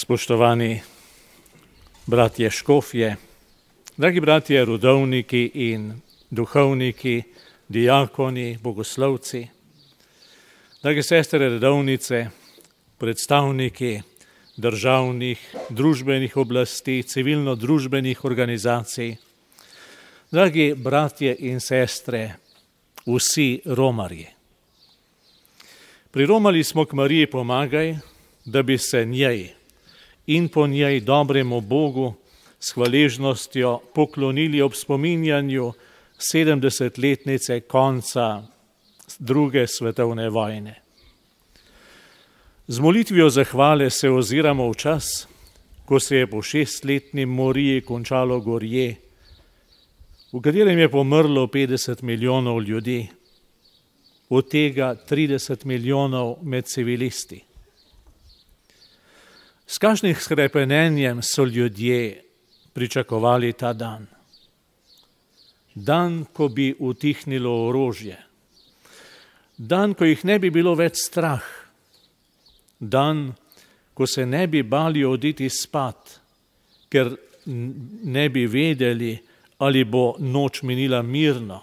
Spoštovani bratje škofje, dragi bratje rodovniki in duhovniki, diakoni, bogoslovci, drage sestre redovnice, predstavniki državnih, družbenih oblasti, civilno-družbenih organizacij, dragi bratje in sestre, vsi romarji. Priromali smo k Mariji Pomagaj, da bi se njej in po njej dobremu Bogu s hvaležnostjo poklonili ob spominjanju 70-letnice konca druge svetovne vojne. Z molitvijo zahvale se oziramo v čas, ko se je po 6-letni moriji končalo gorje, v katerem je pomrlo 50 milijonov ljudi, od tega 30 milijonov med civilisti. S kakšnim skrepenenjem so ljudje pričakovali ta dan. Dan, ko bi utihnilo orožje. Dan, ko jih ne bi bilo več strah. Dan, ko se ne bi bali oditi spat, ker ne bi vedeli, ali bo noč minila mirno,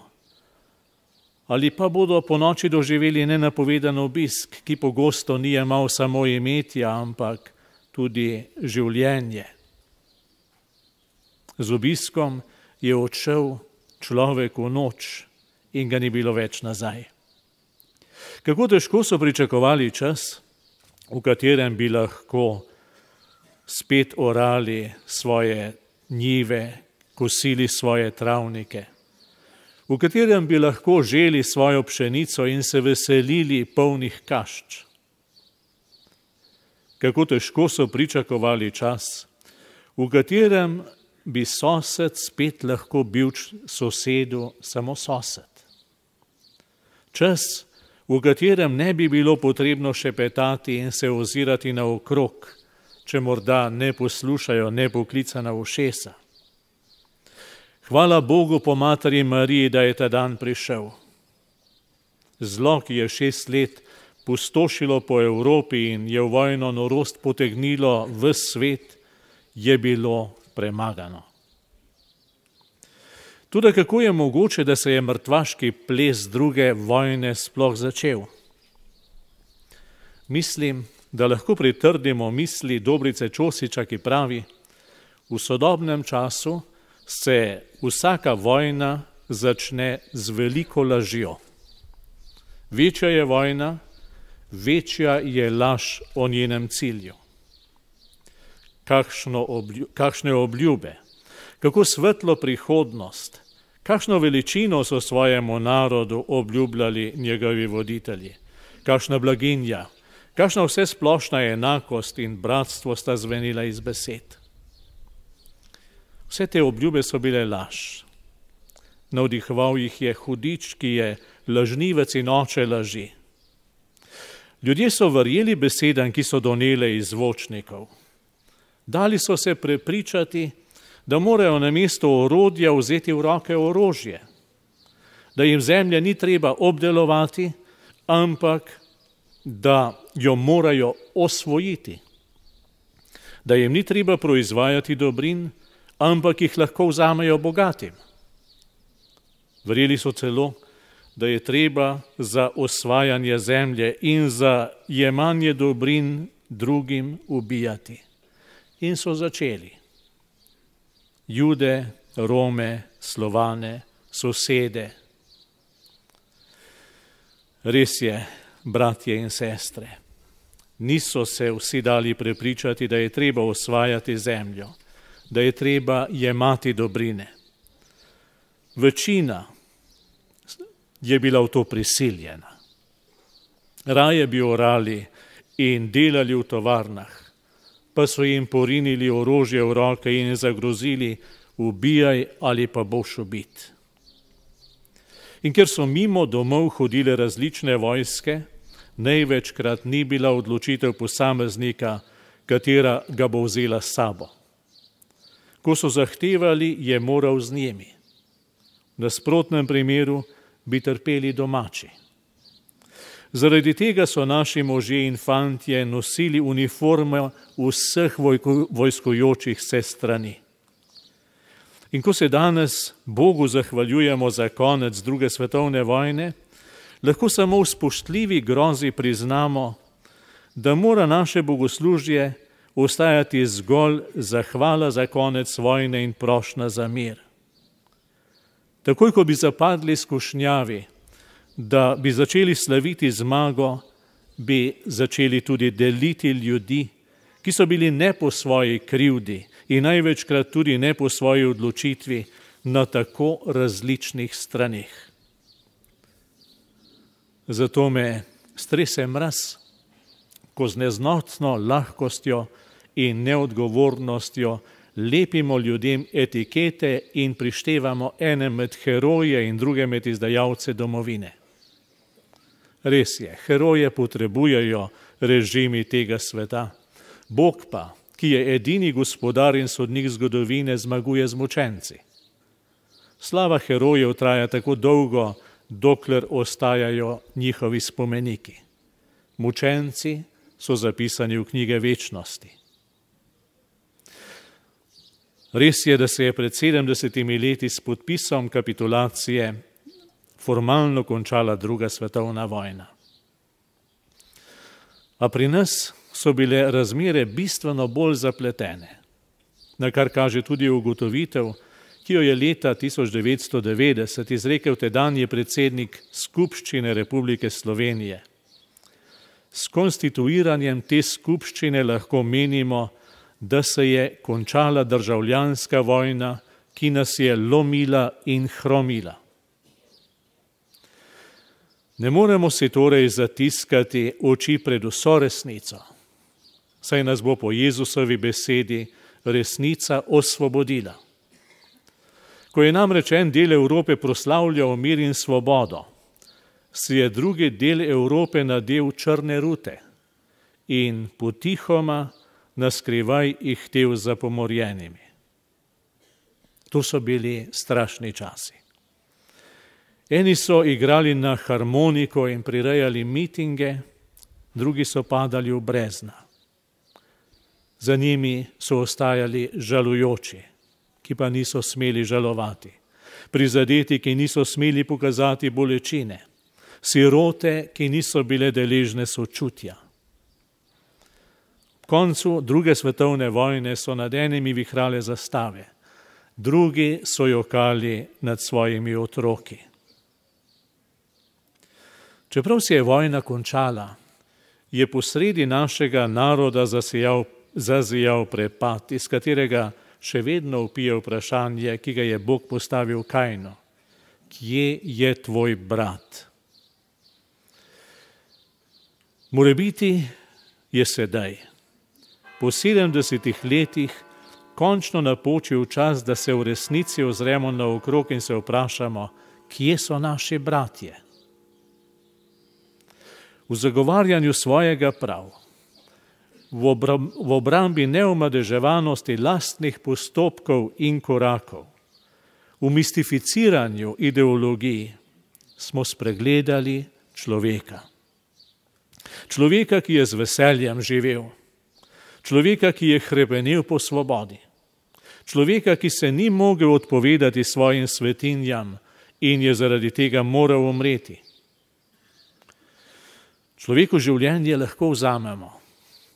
ali pa bodo po noči doživeli nenapovedan obisk, ki pogosto ni jemal samo imetja, ampak tudi življenje. Z obiskom je odšel človek v noč in ga ni bilo več nazaj. Kako težko so pričakovali čas, v katerem bi lahko spet orali svoje njive, kosili svoje travnike, v katerem bi lahko želi svojo pšenico in se veselili polnih kašč. Kako težko so pričakovali čas, v katerem bi sosed spet lahko bil sosedu samo sosed. Čas, v katerem ne bi bilo potrebno šepetati in se ozirati naokrog, če morda ne poslušajo nepoklicana ušesa. Hvala Bogu po materi Mariji, da je ta dan prišel. Zlo, ki je 6 let pustošilo po Evropi in je v vojno norost potegnilo ves svet, je bilo premagano. Tudi kako je mogoče, da se je mrtvaški ples druge vojne sploh začel? Mislim, da lahko pritrdimo misli Dobrice Čosiča, ki pravi: v sodobnem času se vsaka vojna začne z veliko lažjo. Večja je vojna, večja je laž o njenem cilju. Kakšne obljube, kako svetlo prihodnost, kakšno veličino so svojemu narodu obljubljali njegovi voditelji, kakšna blaginja, kakšna vsesplošna enakost in bratstvo sta zvenila iz besed. Vse te obljube so bile laž. Navdihoval jih je hudič, ki je lažnivec in oče laži. Ljudje so verjeli besedam, ki so donele iz zvočnikov. Dali so se prepričati, da morajo namesto orodja vzeti v roke orožje, da jim zemlje ni treba obdelovati, ampak da jo morajo osvojiti, da jim ni treba proizvajati dobrin, ampak jih lahko vzamejo bogatim. Verjeli so celo, da je treba za osvajanje zemlje in za jemanje dobrin drugim ubijati. In so začeli. Jude, Rome, Slovane, sosede. Res je, bratje in sestre, niso se vsi dali prepričati, da je treba osvajati zemljo, da je treba jemati dobrine. Večina je bila v to prisiljena. Raje bi orali in delali v tovarnah, pa so jim porinili orožje v roke in zagrozili: ubijaj ali pa boš ubit. In ker so mimo domov hodile različne vojske, največkrat ni bila odločitev posameznika, katera ga bo vzela s sabo. Ko so zahtevali, je moral z njimi. V nasprotnem primeru bi trpeli domači. Zaradi tega so naši možje in fantje nosili uniforme vseh vojskujočih se strani. In ko se danes Bogu zahvaljujemo za konec druge svetovne vojne, lahko samo v spoštljivi grozi priznamo, da mora naše bogoslužje ostajati zgolj zahvala za konec vojne in prošnja za mir. Takoj, ko bi zapadli skušnjavi, da bi začeli slaviti zmago, bi začeli tudi deliti ljudi, ki so bili ne po svoji krivdi in največkrat tudi ne po svoji odločitvi na tako različnih straneh. Zato me strese mraz, ko z neznotno lahkostjo in neodgovornostjo lepimo ljudem etikete in prištevamo ene med heroje in druge med izdajalce domovine. Res je, heroje potrebujejo režimi tega sveta. Bog pa, ki je edini gospodar in sodnik zgodovine, zmaguje z mučenci. Slava herojev traja tako dolgo, dokler ostajajo njihovi spomeniki. Mučenci so zapisani v knjige večnosti. Res je, da se je pred 70 leti s podpisom kapitulacije formalno končala druga svetovna vojna. A pri nas so bile razmere bistveno bolj zapletene, na kar kaže tudi ugotovitev, ki jo je leta 1990 izrekel tedanji predsednik Skupščine Republike Slovenije. S konstituiranjem te skupščine lahko menimo, da se je končala državljanska vojna, ki nas je lomila in hromila. Ne moremo si torej zatiskati oči pred vso resnico, saj nas bo po Jezusovi besedi resnica osvobodila. Ko je namreč en del Evrope proslavljal mir in svobodo, si je drugi del Evrope nadel črne rute in potihoma naskrivaj jih htel za pomorjenimi. To so bili strašni časi. Eni so igrali na harmoniko in prirejali mitinge, drugi so padali v brezna. Za njimi so ostajali žalujoči, ki pa niso smeli žalovati, prizadeti, ki niso smeli pokazati bolečine, sirote, ki niso bile deležne sočutja. V koncu druge svetovne vojne so nad enimi vihrale zastave, drugi so jokali nad svojimi otroki. Čeprav se je vojna končala, je posredi našega naroda zazijal prepad, iz katerega še vedno vpije vprašanje, ki ga je Bog postavil Kainu. Kje je tvoj brat? Morebiti je sedaj, po 70 letih, končno napočil čas, da se v resnici ozremo naokrog in se vprašamo, kje so naši bratje? V zagovarjanju svojega prav, v obrambi neomadeževanosti lastnih postopkov in korakov, v mistificiranju ideologij smo spregledali človeka. Človeka, ki je z veseljem živel, človeka, ki je hrepenel po svobodi, človeka, ki se ni mogel odpovedati svojim svetinjam in je zaradi tega moral umreti. Človeku življenje lahko vzamemo,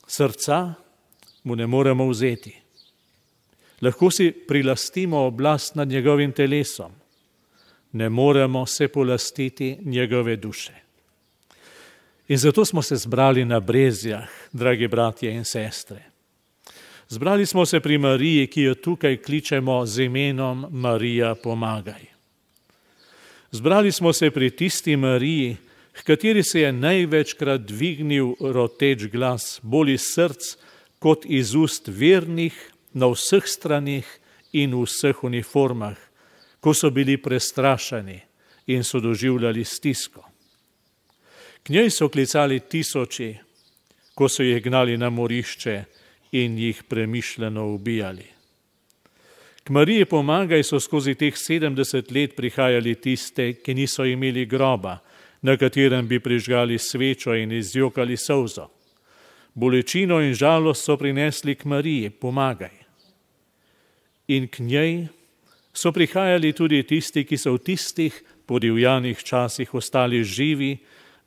srca mu ne moremo vzeti. Lahko si prilastimo oblast nad njegovim telesom, ne moremo se polastiti njegove duše. In zato smo se zbrali na Brezjah, dragi bratje in sestre. Zbrali smo se pri Mariji, ki jo tukaj kličemo z imenom Marija, pomagaj. Zbrali smo se pri tisti Mariji, h kateri se je največkrat dvignil roteč glas, bolj iz src kot iz ust vernih na vseh stranih in v vseh uniformah, ko so bili prestrašeni in so doživljali stisko. K njej so klicali tisoči, ko so jih gnali na morišče in jih premišljeno ubijali. K Mariji pomagaj so skozi teh 70 let prihajali tiste, ki niso imeli groba, na katerem bi prižgali svečo in izjokali solzo. Bolečino in žalost so prinesli k Mariji, pomagaj. In k njej so prihajali tudi tisti, ki so v tistih podivjanih časih ostali živi,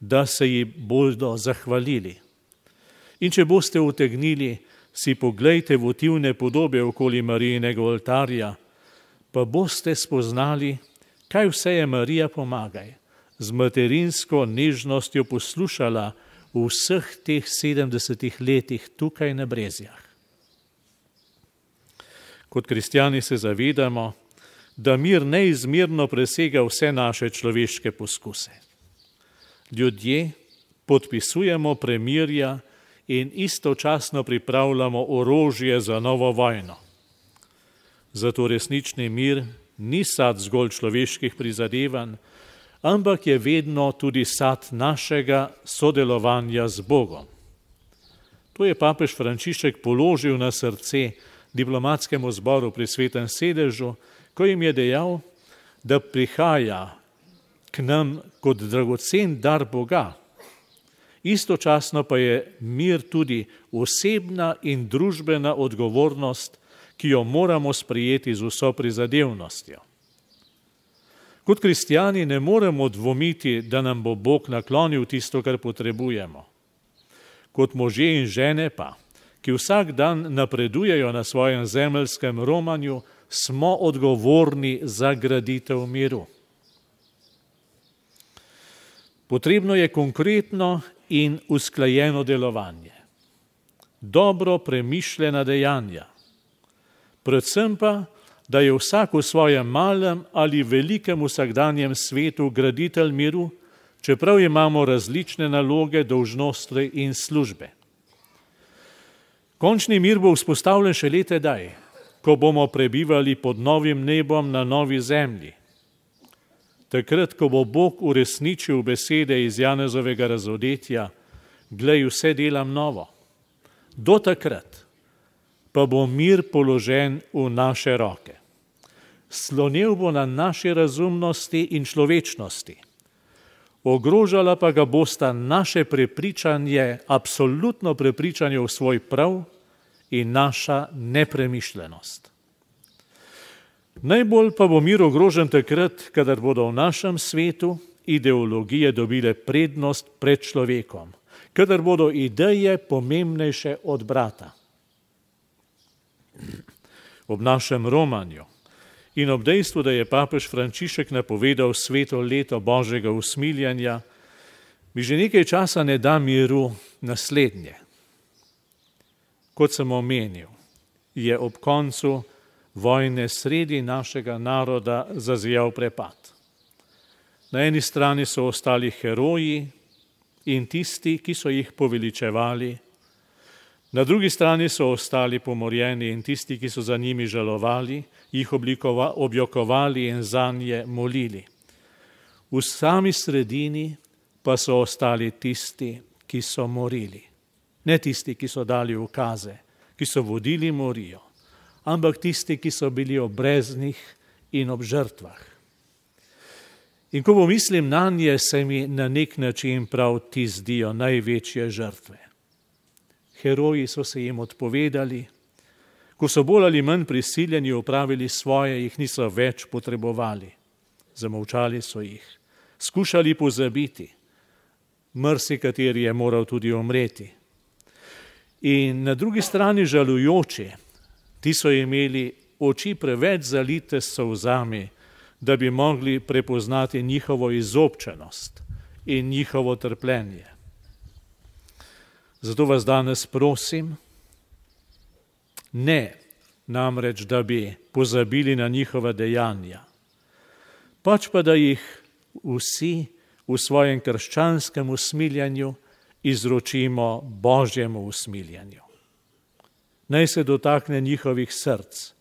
da se ji bodo zahvalili. In če boste utegnili, si poglejte votivne podobe okoli Marijinega oltarja, pa boste spoznali, kaj vse je Marija, pomagaj, z materinsko nežnostjo poslušala v vseh teh 70 letih tukaj na Brezjah. Kot kristjani se zavedamo, da mir neizmerno presega vse naše človeške poskuse. Ljudje podpisujemo premirja in istočasno pripravljamo orožje za novo vojno. Zato resnični mir ni sad zgolj človeških prizadevanj, ampak je vedno tudi sad našega sodelovanja z Bogom. To je papež Frančišek položil na srce diplomatskemu zboru pri Svetem sedežu, ko jim je dejal, da prihaja k nam kot dragocen dar Boga. Istočasno pa je mir tudi osebna in družbena odgovornost, ki jo moramo sprejeti z vso prizadevnostjo. Kot kristjani ne moremo dvomiti, da nam bo Bog naklonil tisto, kar potrebujemo. Kot možje in žene pa, ki vsak dan napredujejo na svojem zemeljskem romanju, smo odgovorni za graditev miru. Potrebno je konkretno in usklajeno delovanje, dobro premišljena dejanja, predvsem pa, da je vsak v svojem malem ali velikem vsakdanjem svetu graditelj miru, čeprav imamo različne naloge, dolžnosti in službe. Končni mir bo vzpostavljen šele tedaj, ko bomo prebivali pod novim nebom na novi zemlji. Takrat, ko bo Bog uresničil besede iz Janezovega razodetja, glej, vse delam novo. Do takrat pa bo mir položen v naše roke. Slonel bo na naši razumnosti in človečnosti. Ogrožala pa ga bosta naše prepričanje, absolutno prepričanje v svoj prav in naša nepremišljenost. Najbolj pa bo mir ogrožen takrat, kadar bodo v našem svetu ideologije dobile prednost pred človekom, kadar bodo ideje pomembnejše od brata. Ob našem romanju in ob dejstvu, da je papež Frančišek napovedal sveto leto Božjega usmiljenja, mi že nekaj časa ne da miru naslednje. Kot sem omenil, je ob koncu vojne sredi našega naroda zazijal prepad. Na eni strani so ostali heroji in tisti, ki so jih poveličevali, na drugi strani so ostali pomorjeni in tisti, ki so za njimi žalovali, jih objokovali in zanje molili. V sami sredini pa so ostali tisti, ki so morili. Ne tisti, ki so dali ukaze, ki so vodili morijo, ampak tisti, ki so bili ob breznih in ob žrtvah. In ko pomislim nanje, se mi na nek način prav ti zdijo največje žrtve. Heroji so se jim odpovedali, ko so bolj ali manj prisiljeni opravili svoje, jih niso več potrebovali. Zamolčali so jih, skušali pozabiti, marsikateri je moral tudi umreti. In na drugi strani žalujoči, ti so imeli oči preveč zalite s solzami, da bi mogli prepoznati njihovo izobčenost in njihovo trpljenje. Zato vas danes prosim, ne namreč, da bi pozabili na njihova dejanja, pač pa da jih vsi v svojem krščanskem usmiljanju izročimo Božjemu usmiljanju. Naj se dotakne njihovih src,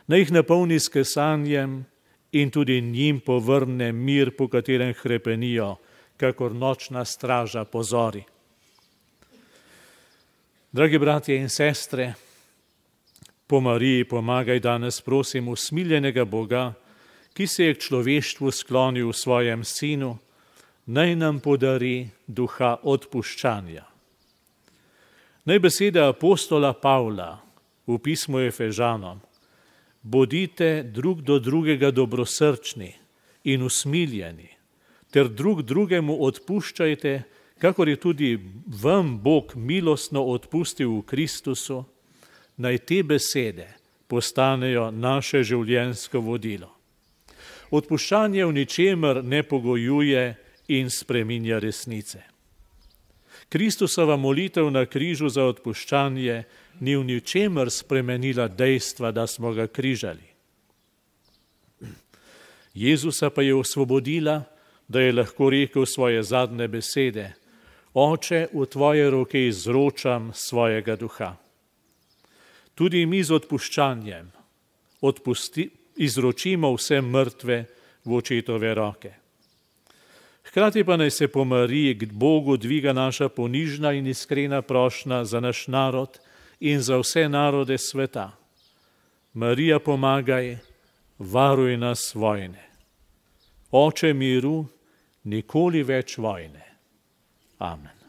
naj jih napolni s kesanjem in tudi njim povrne mir, po katerem hrepenijo, kakor nočna straža pozori. Dragi bratje in sestre, po Mariji pomagaj danes prosim usmiljenega Boga, ki se je k človeštvu sklonil v svojem sinu, naj nam podari duha odpuščanja. Naj besede apostola Pavla v pismu Efežanom: bodite drug do drugega dobrosrčni in usmiljeni, ter drug drugemu odpuščajte, kakor je tudi vam Bog milostno odpustil v Kristusu, naj te besede postanejo naše življenjsko vodilo. Odpuščanje v ničemer ne pogojuje in spreminja resnice. Kristusova molitev na križu za odpuščanje ni v ničemer spremenila dejstva, da smo ga križali. Jezusa pa je osvobodila, da je lahko rekel svoje zadnje besede: Oče, v tvoje roke izročam svojega duha. Tudi mi z odpuščanjem izročimo vse mrtve v očetove roke. Hkrati pa naj se po Mariji k Bogu dviga naša ponižna in iskrena prošnja za naš narod in za vse narode sveta. Marija, pomagaj, varuj nas vojne. Oče miru, nikoli več vojne. Amen.